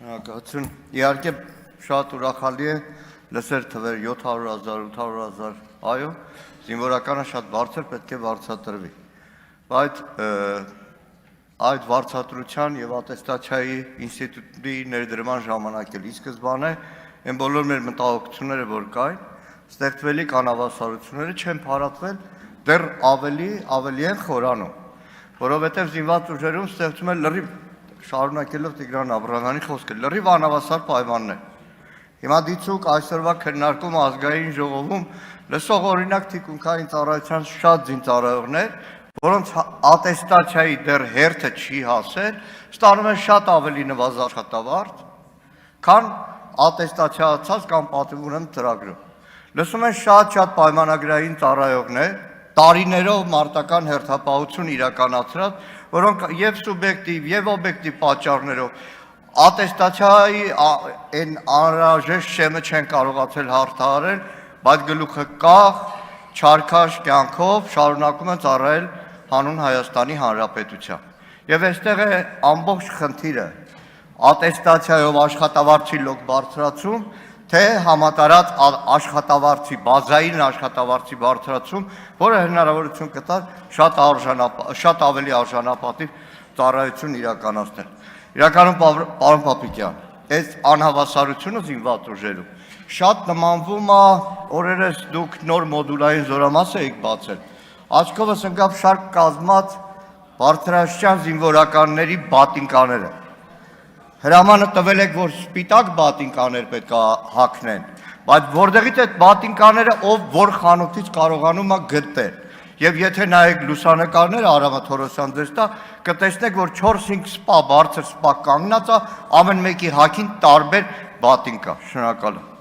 Շնորհակալություն։ Իհարկե շատ ուրախալի է լսել թվեր 700,000, 800,000, այո, զինվորականը շատ բարձր պետք է վարձատրվի։ Բայց այդ վարձատրության եւ ատեստացիայի ինստիտուտի ներդրման ժամանակ էլ ի սկզբանե այն բոլոր մեր մտահոգությունները, որ կային, ստեղծվելիք անհավասարությունները չեն փարատվել, դեռ ավելի են խորանում, որովհետեւ զինված ուժերում ստեղծում է լրիվ շարունակելով Տիգրան Աբրահամյանի խոսքը, լրիվ անհավասար պայմաններ։ Հիմա դիցուկ այսօրվա քննարկում ազգային ժողովում լսող օրինակ թիկունքային ծառայության շատ զինծառայողներ, որոնց ատեստացիայի դեռ հերթը չի հասել, ստանում են շատ ավելի նվազ աշխատավարձ, քան ատեստացիացած կամ պատվիրում ծրագրում։ Լսում են շատ պայմանագրային ծառայողներ, տարիներով մարտական հերթապահություն իրականացրած, որոնք եւ սուբյեկտիվ եւ օբյեկտիվ պատճառներով ատեստացիայի այն անհրաժեշտ շեմը չեն կարողացել հաղթահարել, բայց գլուխը կախ, չարքաշ կյանքով շարունակում են ծառայել հանուն Հայաստանի Հանրապետության։ Եվ այստեղ է ամբողջ խնդիրը ատեստացիայով աշխատավարձի լոկ բարձրացում, թե համատարած աշխատավարձի, բազային աշխատավարձի բարձրացում, որը հնարավորություն կտար շատ ավելի արժանապատիվ ծառայություն իրականացնել։ Իրականում, պարոն Պապիկյան, այս անհավասարությունը զինված ուժերում շատ նմանվում է, օրերս դուք նոր մոդուլային զորամաս եք բացել, աչքովս ընկավ շարք կազմած բարձրաստիճան զինվորականների բատինկաները։ Հրամանը տվել եք, որ սպիտակ բատինկաներ պետք է հագնեն, բայց որտեղից այդ բատինկաները ով որ խանութից կարողանում է գտնել։ Եվ եթե նայեք լուսանկարները, Արամը Թորոսյան ձեզ տա, կտեսնեք, որ 4-5 սպա, բարձր սպա կանգնած է, ամեն մեկի հագին տարբեր բատինկա։ Շնորհակալ եմ։